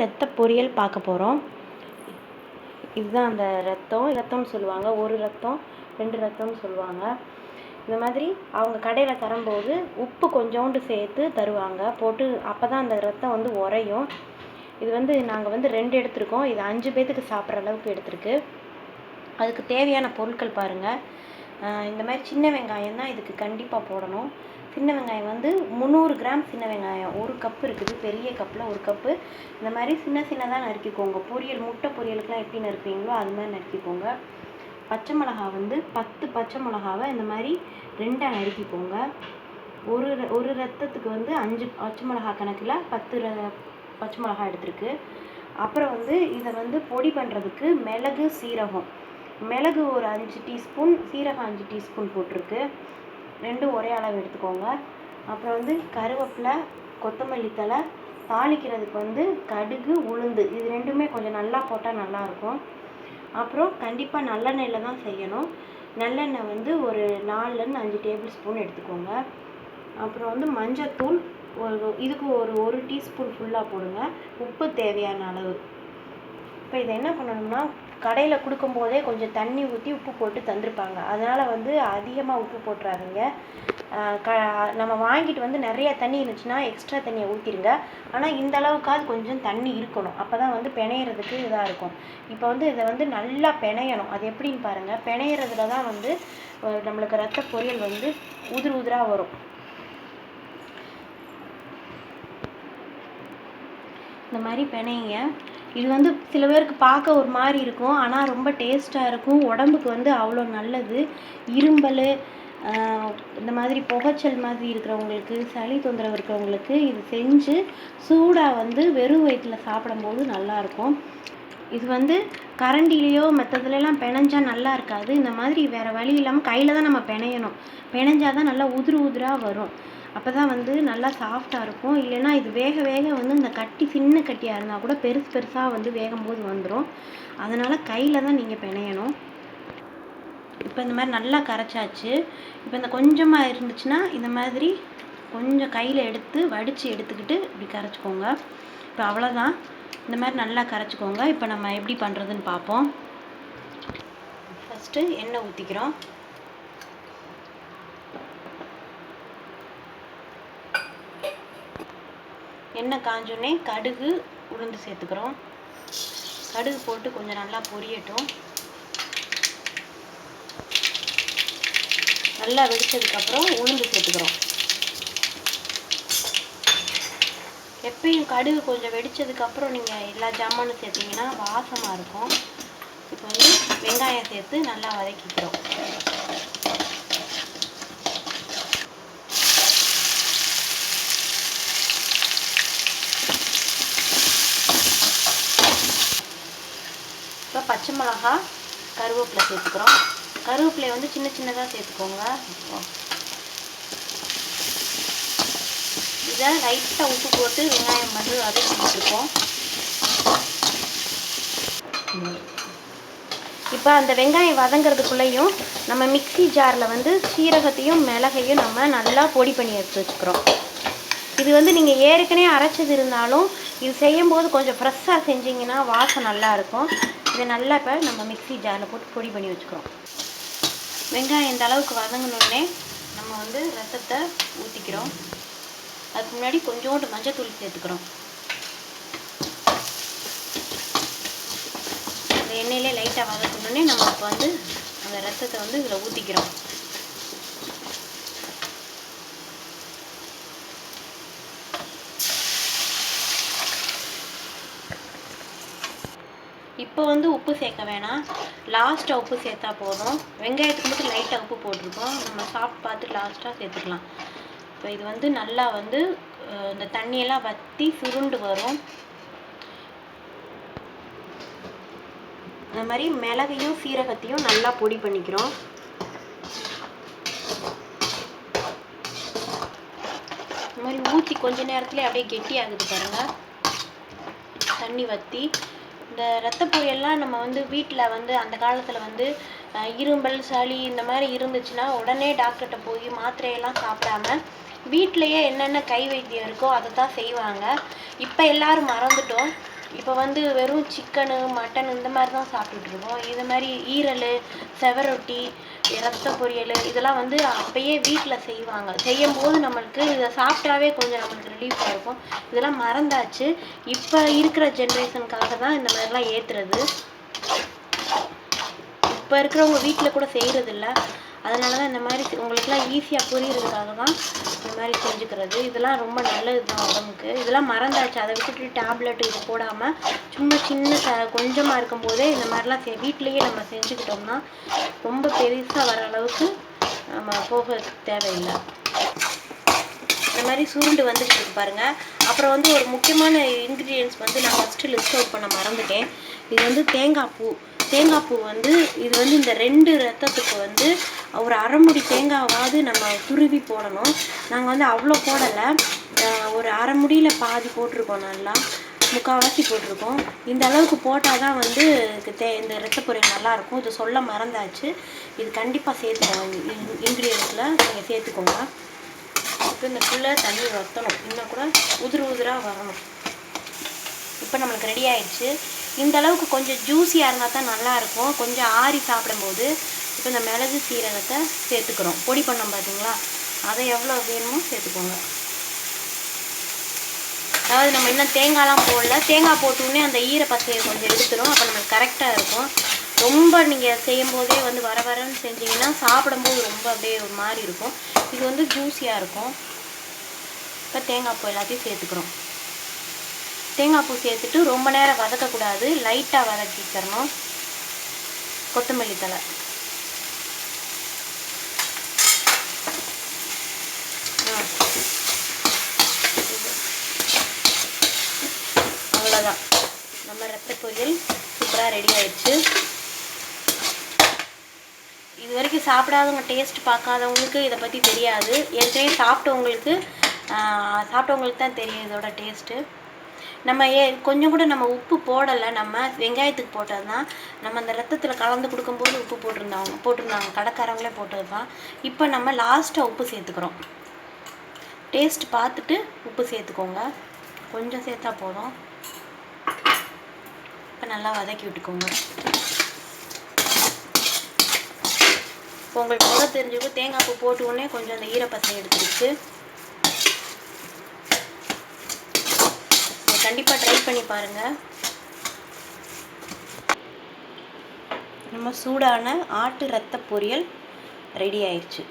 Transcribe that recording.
ரத்த பொரியல் பார்க்க போகிறோம். இதுதான் அந்த ரத்தம்னு சொல்லுவாங்க. ஒரு ரத்தம் 2 ரத்தம்னு சொல்லுவாங்க. இந்த மாதிரி அவங்க கடையில் தரும்போது உப்பு கொஞ்சோண்டு சேர்த்து தருவாங்க போட்டு. அப்போ தான் அந்த ரத்தம் வந்து உறையும். இது நாங்கள் 2 எடுத்துருக்கோம். இது 5 பேத்துக்கு சாப்பிட்ற அளவுக்கு எடுத்துருக்கு. அதுக்கு தேவையான பொருட்கள் பாருங்கள். இந்த மாதிரி சின்ன வெங்காயம் தான் இதுக்கு கண்டிப்பாக போடணும். சின்ன வெங்காயம் 300 கிராம் சின்ன வெங்காயம், 1 கப் இருக்குது. பெரிய கப்பில் 1 கப்பு. இந்த மாதிரி சின்னதாக நறுக்கிக்கோங்க. முட்டை பொரியலுக்குலாம் எப்படி நறுக்குவீங்களோ அது மாதிரி நறுக்கிக்கோங்க. பச்சை மிளகா 10 பச்சை மிளகாவை இந்த மாதிரி 2ஆக நறுக்கிக்கோங்க. ஒரு ரத்தத்துக்கு 5 பச்சை மிளகா கணக்கில் 10 பச்சை மிளகா எடுத்துருக்கு. அப்புறம் இதை பொடி பண்ணுறதுக்கு மிளகு, சீரகம். மிளகு ஒரு 5 டீஸ்பூன், சீரகம் 5 டீஸ்பூன் போட்டிருக்கு. 2 ஒரே அளவு எடுத்துக்கோங்க. அப்புறம் கருவேப்பிலை, கொத்தமல்லி தழை, தாளிக்கிறதுக்கு கடுகு, உளுந்து. இது 2மே கொஞ்சம் நல்லா போட்டால் நல்லாயிருக்கும். அப்புறம் கண்டிப்பாக நல்லெண்ணெயில் தான் செய்யணும். நல்லெண்ணெய் ஒரு 4லேருந்து 5 டேபிள் ஸ்பூன் எடுத்துக்கோங்க. அப்புறம் மஞ்சத்தூள் இதுக்கு ஒரு டீஸ்பூன் ஃபுல்லாக போடுங்க. உப்பு தேவையான அளவு. இப்போ இதை என்ன பண்ணணும்னா, கடையில் கொடுக்கும்போதே கொஞ்சம் தண்ணி ஊற்றி உப்பு போட்டு தந்துருப்பாங்க. அதனால் அதிகமாக உப்பு போட்டுறாதீங்க. நம்ம வாங்கிட்டு நிறைய தண்ணி இருந்துச்சுன்னா எக்ஸ்ட்ரா தண்ணியை ஊற்றிடுங்க. ஆனால் இந்த அளவுக்காவது கொஞ்சம் தண்ணி இருக்கணும். அப்போ தான் பிணையிறதுக்கு இதாக இருக்கும். இப்போ இதை நல்லா பிணையணும். அது எப்படின்னு பாருங்கள். பிணையிறதுல தான் நம்மளுக்கு ரத்த பொரியல் உதிர் உதிராக வரும். இந்த மாதிரி பிணைங்க. இது சில பேருக்கு பார்க்க ஒரு மாதிரி இருக்கும், ஆனால் ரொம்ப டேஸ்ட்டாக இருக்கும். உடம்புக்கு அவ்வளோ நல்லது. இரும்பல், இந்த மாதிரி புகைச்சல் மாதிரி இருக்கிறவங்களுக்கு, சளி தொந்தரவு இருக்கிறவங்களுக்கு இது செஞ்சு சூடாக வெறும் வயிற்றில் சாப்பிடும்போது நல்லாயிருக்கும். இது கரண்டிலேயோ மற்றதுலாம் பிணைஞ்சால் நல்லா இருக்காது. இந்த மாதிரி வேறு வழி இல்லாமல் கையில் தான் நம்ம பிணையணும். பிணைஞ்சால் தான் நல்லா உதிராக வரும். அப்போ தான் நல்லா சாஃப்டாக இருக்கும். இல்லைன்னா இது வேக இந்த கட்டி சின்ன கட்டியாக இருந்தால் கூட பெருசாக வேகும்போது வந்துடும். அதனால் கையில் தான் நீங்கள் பிணையணும். இப்போ இந்த மாதிரி நல்லா கரைச்சாச்சு. இப்போ இந்த கொஞ்சமாக இருந்துச்சுன்னா இந்த மாதிரி கொஞ்சம் கையில் எடுத்து வடித்து எடுத்துக்கிட்டு இப்படி கரைச்சிக்கோங்க. இப்போ அவ்வளோதான். இந்த மாதிரி நல்லா கரைச்சிக்கோங்க. இப்போ நம்ம எப்படி பண்ணுறதுன்னு பார்ப்போம். ஃபஸ்ட்டு எண்ணெய் ஊற்றிக்கிறோம். எண்ணெய் காஞ்சோடனே கடுகு, உளுந்து சேர்த்துக்கிறோம். கடுகு போட்டு கொஞ்சம் நல்லா பொரியட்டும். நல்லா வெடிச்சதுக்கப்புறம் உளுந்து சேர்த்துக்கிறோம். எப்பயும் கடுகு கொஞ்சம் வெடிச்சதுக்கப்புறம் நீங்கள் எல்லா ஜாமானும் சேர்த்திங்கன்னா வாசமாக இருக்கும். இப்போ வெங்காயம் சேர்த்து நல்லா வதக்கிக்கிறோம். இப்போ பச்சை மிளகா, கருவேப்பிலை சேர்த்துக்கிறோம். கருவேப்பிலையை சின்னதாக சேர்த்துக்கோங்க. இதை லைட்டாக உப்பு போட்டு வெங்காயம் வதக்கிட்டுருக்கோம். இப்போ அந்த வெங்காயம் வதங்கிறதுக்குள்ளேயும் நம்ம மிக்ஸி ஜாரில் சீரகத்தையும் மிளகையும் நம்ம நல்லா பொடி பண்ணி எடுத்து வச்சுக்கிறோம். இது நீங்கள் ஏற்கனவே அரைச்சது இருந்தாலும் இது செய்யும்போது கொஞ்சம் ஃப்ரெஷ்ஷாக செஞ்சிங்கன்னா வாசம் நல்லாயிருக்கும். இதை நல்லா இப்போ நம்ம மிக்ஸி ஜாரில் போட்டு பொடி பண்ணி வச்சுக்கிறோம். வெங்காயம் இந்த அளவுக்கு வதங்கினோடனே நம்ம ரத்தத்தை ஊற்றிக்கிறோம். அதுக்கு முன்னாடி கொஞ்சோண்டு மஞ்சத்தூள் சேர்த்துக்கிறோம். அந்த எண்ணெயிலே லைட்டாக வதக்கணுன்னே நம்ம இப்போ அந்த ரத்தத்தை இதில் ஊற்றிக்கிறோம். இப்போ உப்பு சேர்க்க வேணாம். லாஸ்ட்டாக உப்பு சேர்த்தா போதும். வெங்காயத்துக்கு மட்டும் லைட்டாக உப்பு போட்டிருக்கோம். நம்ம சாப்பிட்டு பார்த்துட்டு லாஸ்ட்டாக சேர்த்துக்கலாம். இப்போ இது நல்லா இந்த தண்ணியெல்லாம் வற்றி சுருண்டு வரும். அந்த மாதிரி மிளகையும் சீரகத்தையும் நல்லா பொடி பண்ணிக்கிறோம். இந்த மாதிரி ஊற்றி கொஞ்ச நேரத்துலேயே அப்படியே கெட்டியாகுது பாருங்கள். தண்ணி வற்றி இந்த ரத்த பொரியல்லாம் நம்ம வீட்டில் அந்த காலத்தில் இரும்பல், சளி இந்த மாதிரி இருந்துச்சுன்னா உடனே டாக்டர்கிட்ட போய் மாத்திரையெல்லாம் சாப்பிடாம வீட்டிலையே என்னென்ன கை வைத்தியம் இருக்கோ அதை தான் செய்வாங்க. இப்போ எல்லோரும் மறந்துட்டோம். இப்போ வந்து வெறும் சிக்கனு மட்டன் இந்த மாதிரி தான் சாப்பிட்டுட்ருக்கோம். இது மாதிரி ஈரல், செவரொட்டி, ரத்த பொரியல் இதெல்லாம் வந்து அப்பயே வீட்டில் செய்வாங்க. செய்யும்போது நம்மளுக்கு இதை சாப்பிட்டாவே கொஞ்சம் நம்மளுக்கு ரிலீஃபாக இருக்கும். இதெல்லாம் மறந்தாச்சு. இப்போ இருக்கிற ஜென்ரேஷனுக்காக தான் இந்த மாதிரிலாம் ஏற்றுறது. இப்போ இருக்கிறவங்க வீட்டில் கூட செய்கிறதில்ல. அதனால தான் இந்த மாதிரி உங்களுக்குலாம் ஈஸியாக புரிகிறதுக்காக தான் இந்த மாதிரி செஞ்சுக்கிறது. இதெல்லாம் ரொம்ப நல்லது தான் உடம்புக்கு. இதெல்லாம் மறந்தாச்சு. அதை விட்டுட்டு டேப்லெட் இது போடாமல் சும்மா சின்ன கொஞ்சமாக இருக்கும்போதே இந்த மாதிரிலாம் வீட்டிலையே நம்ம செஞ்சுக்கிட்டோம்னா ரொம்ப பெருசாக வர அளவுக்கு நம்ம போக தேவையில்லை. இந்த மாதிரி சுருண்டு வந்துட்டு இருக்கு பாருங்கள். அப்புறம் வந்து ஒரு முக்கியமான இன்க்ரீடியன்ஸ் வந்து நான் ஃபஸ்ட்டு லிஸ்ட் அவுட் பண்ண மறந்துட்டேன். இது வந்து தேங்காய் பூ. தேங்காய் பூ வந்து இது வந்து இந்த 2 ரத்தத்துக்கு வந்து ஒரு அரை முடி தேங்காவாவது நம்ம துருவி போடணும். நாங்கள் வந்து அவ்வளோ போடலை. ஒரு அரை முடியில் பாதி போட்டிருக்கோம். நல்லா முக்கால்வாசி போட்டிருக்கோம். இந்த அளவுக்கு போட்டால் தான் வந்து இந்த ரத்த பொரியல் நல்லாயிருக்கும். இது சொல்ல மறந்தாச்சு. இது கண்டிப்பாக சேர்த்துக்கோங்க. இன்க்ரீடியன்ஸில் நீங்கள் சேர்த்துக்கோங்க. இப்போ இந்த ஃபுல்லாக தண்ணி வற்றணும். இன்னும் கூட உதிராக வரணும். இப்போ நம்மளுக்கு ரெடி ஆயிடுச்சு. இந்த அளவுக்கு கொஞ்சம் ஜூஸியாக இருந்தால் தான் நல்லாயிருக்கும். கொஞ்சம் ஆறி சாப்பிடும்போது இப்போ இந்த மிளகு சீரகத்தை சேர்த்துக்கிறோம். பொடி பண்ணோம் பார்த்தீங்களா, அதை எவ்வளோ வேணுமோ சேர்த்துக்கோங்க. அதாவது நம்ம இன்னும் தேங்காய்லாம் போடல. தேங்காய் போட்டோடனே அந்த ஈரப்பசையை கொஞ்சம் எடுத்துடும். அப்போ நம்மளுக்கு கரெக்டாக இருக்கும். ரொம்ப நீங்கள் செய்யும்போதே வந்து வரன்னு செஞ்சிங்கன்னா சாப்பிடும்போது ரொம்ப அப்படியே ஒரு மாதிரி இருக்கும். இது வந்து ஜூஸியாக இருக்கும். இப்போ தேங்காய் பூ எல்லாத்தையும் சேர்த்துக்கிறோம். தேங்காய் பூ சேர்த்துட்டு ரொம்ப நேரம் வதக்கக்கூடாது. லைட்டாக வதக்கிக்கிறணும். கொத்தமல்லி தழை, அவ்வளோதான். நம்ம ரத்த பொரியல் சூப்பராக ரெடி ஆயிடுச்சு. இது வரைக்கும் சாப்பிடாதவங்க, டேஸ்ட் பார்க்காதவங்களுக்கு இதை பற்றி தெரியாது. ஏற்கனவே சாப்பிட்டவங்களுக்கு தான் தெரியும் இதோட டேஸ்ட்டு. நம்ம கொஞ்சம் கூட நம்ம உப்பு போடலை. நம்ம வெங்காயத்துக்கு போட்டது தான். நம்ம அந்த ரத்தத்தில் கலந்து கொடுக்கும்போது உப்பு போட்டிருந்தாங்க கடைக்காரங்களே போட்டது தான். இப்போ நம்ம லாஸ்ட்டாக உப்பு சேர்த்துக்கிறோம். டேஸ்ட் பார்த்துட்டு உப்பு சேர்த்துக்கோங்க. கொஞ்சம் சேர்த்தா போதும். இப்போ நல்லா வதக்கி விட்டுக்கோங்க. இப்போ உங்களுக்கு போட தெரிஞ்சுக்கும். தேங்காய் பூ போட்ட உடனே கொஞ்சம் அந்த ஈரப்பசை எடுத்துருச்சு. கண்டிப்பாக ட்ரை பண்ணி பாருங்கள். நம்ம சூடான ஆட்டு ரத்த பொரியல் ரெடி ஆயிடுச்சு.